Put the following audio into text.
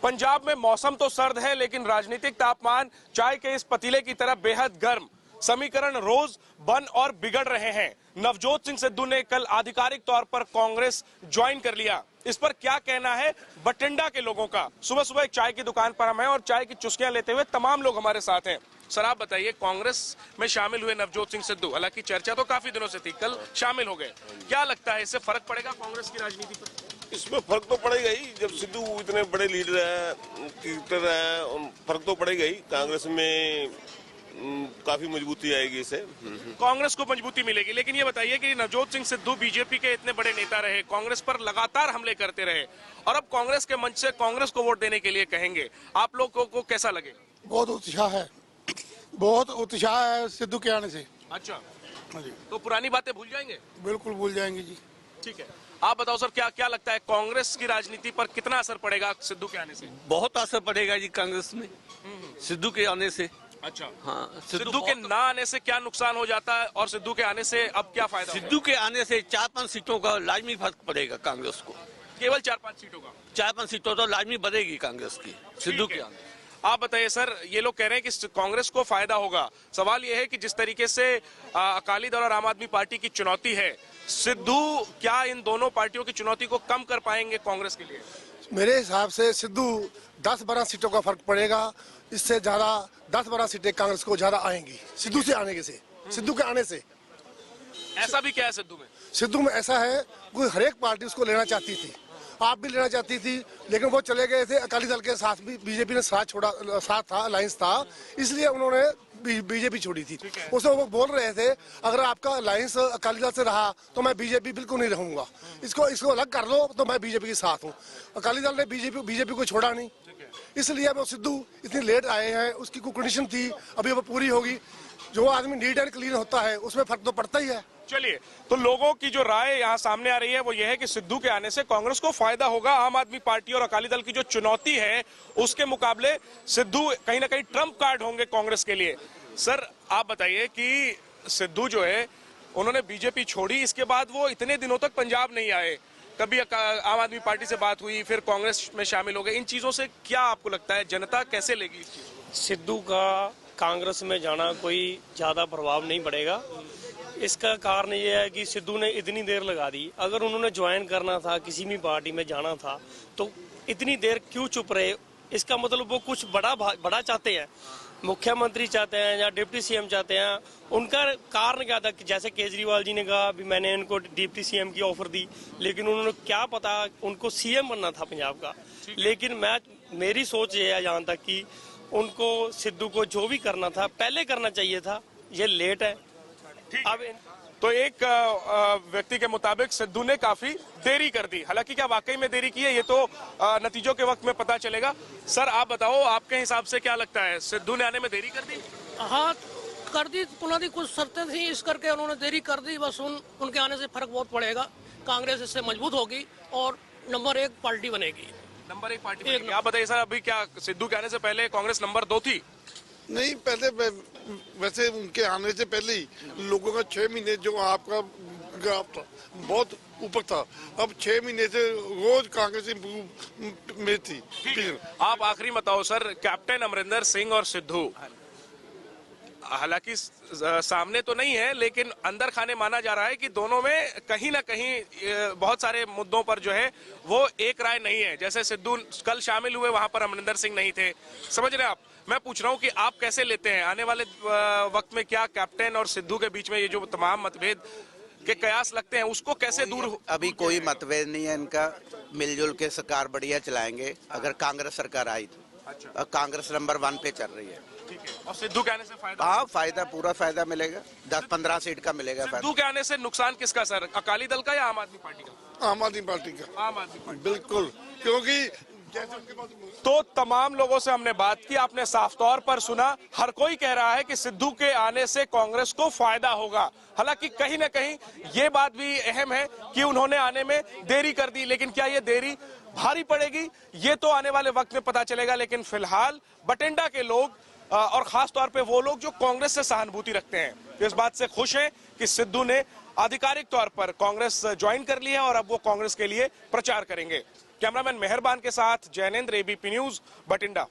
पंजाब में मौसम तो सर्द है, लेकिन राजनीतिक तापमान चाय के इस पतीले की तरह बेहद गर्म। समीकरण रोज बन और बिगड़ रहे हैं। नवजोत सिंह सिद्धू ने कल आधिकारिक तौर पर कांग्रेस ज्वाइन कर लिया। इस पर क्या कहना है बठिंडा के लोगों का? सुबह सुबह एक चाय की दुकान पर हम हैं और चाय की चुस्कियां लेते हुए तमाम लोग हमारे साथ हैं। सर, आप बताइए, कांग्रेस में शामिल हुए नवजोत सिंह सिद्धू, हालांकि चर्चा तो काफी दिनों से थी, कल शामिल हो गए। क्या लगता है, इससे फर्क पड़ेगा कांग्रेस की राजनीति पर? इसमें फर्क तो पड़ेगा ही। जब सिद्धू इतने बड़े लीडर हैं, क्रिकेटर हैं, फर्क तो पड़ेगा ही। कांग्रेस में काफी मजबूती आएगी इससे। कांग्रेस को मजबूती मिलेगी। लेकिन ये बताइए कि नवजोत सिंह सिद्धू बीजेपी के इतने बड़े नेता रहे, कांग्रेस पर लगातार हमले करते रहे और अब कांग्रेस के मंच से कांग्रेस को वोट देने के लिए कहेंगे, आप लोगों को कैसा लगेगा? बहुत उत्साह है, बहुत उत्साह है सिद्धू के आने से। अच्छा जी, तो पुरानी बातें भूल जाएंगे? बिल्कुल भूल जाएंगे जी। ठीक है, आप बताओ सर, क्या क्या लगता है कांग्रेस की राजनीति पर कितना असर पड़ेगा सिद्धू के आने से? बहुत असर पड़ेगा जी कांग्रेस में सिद्धू के आने से। अच्छा, हाँ, सिद्धू के ना आने से क्या नुकसान हो जाता है और सिद्धू के आने से अब क्या फायदा? सिद्धू के आने से 4-5 सीटों का लाजमी फर्क पड़ेगा कांग्रेस को। केवल 4-5 सीटों का? 4-5 सीटों तो लाजमी बढ़ेगी कांग्रेस की सिद्धू के आने। आप बताइए सर, ये लोग कह रहे हैं कि कांग्रेस को फायदा होगा। सवाल ये है कि जिस तरीके से अकाली दल और आम आदमी पार्टी की चुनौती है, सिद्धू क्या इन दोनों पार्टियों की चुनौती को कम कर पाएंगे कांग्रेस के लिए? मेरे हिसाब से सिद्धू 10-12 सीटों का फर्क पड़ेगा। इससे ज्यादा 10-12 सीटें कांग्रेस को ज्यादा आएंगी सिद्धू से आने के से, सिद्धू के आने से। ऐसा भी क्या है सिद्धू में? सिद्धू में ऐसा है, कोई हर एक पार्टी उसको लेना चाहती थी, आप भी लेना चाहती थी, लेकिन वो चले गए थे। अकाली दल के साथ भी बीजेपी ने साथ छोड़ा, साथ था, अलायंस था, इसलिए उन्होंने बीजेपी छोड़ी थी। उसमें वो बोल रहे थे, अगर आपका अलायंस अकाली दल से रहा तो मैं बीजेपी बिल्कुल नहीं रहूंगा, इसको अलग कर लो तो मैं बीजेपी के साथ हूँ। अकाली दल ने बीजेपी को छोड़ा नहीं, इसलिए वो सिद्धू इतनी लेट आए हैं। उसकी कोई कंडीशन थी, अभी वो पूरी होगी। जो आदमी नीट एंड क्लीन होता है उसमें फर्क तो पड़ता ही है। चलिए, तो लोगों की जो राय यहाँ सामने आ रही है वो ये है कि सिद्धू के आने से कांग्रेस को फायदा होगा। आम आदमी पार्टी और अकाली दल की जो चुनौती है उसके मुकाबले सिद्धू कहीं ना कहीं ट्रम्प कार्ड होंगे कांग्रेस के लिए। सर, आप बताइए कि सिद्धू जो है, उन्होंने बीजेपी छोड़ी, इसके बाद वो इतने दिनों तक पंजाब नहीं आए, कभी आम आदमी पार्टी से बात हुई, फिर कांग्रेस में शामिल हो गए। इन चीजों से क्या आपको लगता है जनता कैसे लेगी इस चीज को? सिद्धू का कांग्रेस में जाना कोई ज्यादा प्रभाव नहीं पड़ेगा। इसका कारण ये है कि सिद्धू ने इतनी देर लगा दी। अगर उन्होंने ज्वाइन करना था, किसी भी पार्टी में जाना था, तो इतनी देर क्यों चुप रहे? इसका मतलब वो कुछ बड़ा चाहते हैं, मुख्यमंत्री चाहते हैं या डिप्टी सीएम चाहते हैं। उनका कारण क्या था कि जैसे केजरीवाल जी ने कहा अभी मैंने इनको डिप्टी सीएम की ऑफर दी, लेकिन उन्होंने क्या पता उनको सीएम बनना था पंजाब का। लेकिन मेरी सोच ये है जहाँ तक कि उनको सिद्धू को जो भी करना था पहले करना चाहिए था, ये लेट है। अब तो एक व्यक्ति के मुताबिक सिद्धू ने काफी देरी कर दी। हालांकि क्या वाकई में देरी की है, ये तो नतीजों के वक्त में पता चलेगा। सर, आप बताओ, आपके हिसाब से क्या लगता है, सिद्धू ने आने में देरी कर दी? हाँ, कर दी। उन्होंने कुछ शर्तें थी, इस करके उन्होंने देरी कर दी। बस उनके आने से फर्क बहुत पड़ेगा। कांग्रेस इससे मजबूत होगी और नंबर 1 पार्टी बनेगी। नंबर 1 पार्टी बनेगी। आप बताइए सर, अभी क्या सिद्धू के आने से पहले कांग्रेस नंबर 2 थी? नहीं, पहले वैसे उनके आने से पहले ही लोगों का 6 महीने जो आपका ग्राफ था बहुत ऊपर था। अब 6 महीने से रोज कांग्रेस में थी। आप आखिरी बताओ सर, कैप्टन अमरिंदर सिंह और सिद्धू, हालांकि सामने तो नहीं है, लेकिन अंदर खाने माना जा रहा है कि दोनों में कहीं ना कहीं बहुत सारे मुद्दों पर जो है वो एक राय नहीं है। जैसे सिद्धू कल शामिल हुए, वहां पर अमरिंदर सिंह नहीं थे। समझ रहे हैं आप? मैं पूछ रहा हूं कि आप कैसे लेते हैं आने वाले वक्त में, क्या कैप्टन और सिद्धू के बीच में ये जो तमाम मतभेद के कयास लगते हैं उसको कैसे दूर? अभी कोई मतभेद नहीं है इनका, मिलजुल के सरकार बढ़िया चलाएंगे अगर कांग्रेस सरकार आई तो। अच्छा। कांग्रेस नंबर 1 पे चल रही है। ठीक है। और सिद्धू के आने से फायदा? हाँ, फायदा, पूरा फायदा मिलेगा। 10-15 सीट का मिलेगा। सिद्धू के आने से नुकसान किसका सर, अकाली दल का या आम आदमी पार्टी का? आम आदमी पार्टी का। आम आदमी पार्टी, बिल्कुल, क्योंकि तो तमाम लोगों से हमने बात की, आपने साफ तौर पर सुना, हर कोई कह रहा है कि सिद्धू के आने से कांग्रेस को फायदा होगा। हालांकि कहीं ना कहीं ये बात भी अहम है कि उन्होंने आने में देरी कर दी, लेकिन क्या ये देरी भारी पड़ेगी ये तो आने वाले वक्त में पता चलेगा। लेकिन फिलहाल बठिंडा के लोग और खास तौर पे वो लोग जो कांग्रेस से सहानुभूति रखते हैं, इस बात से खुश हैं कि सिद्धू ने आधिकारिक तौर पर कांग्रेस ज्वाइन कर ली है और अब वो कांग्रेस के लिए प्रचार करेंगे। कैमरामैन मेहरबान के साथ जैनेंद्र, एबीपी न्यूज, बठिंडा।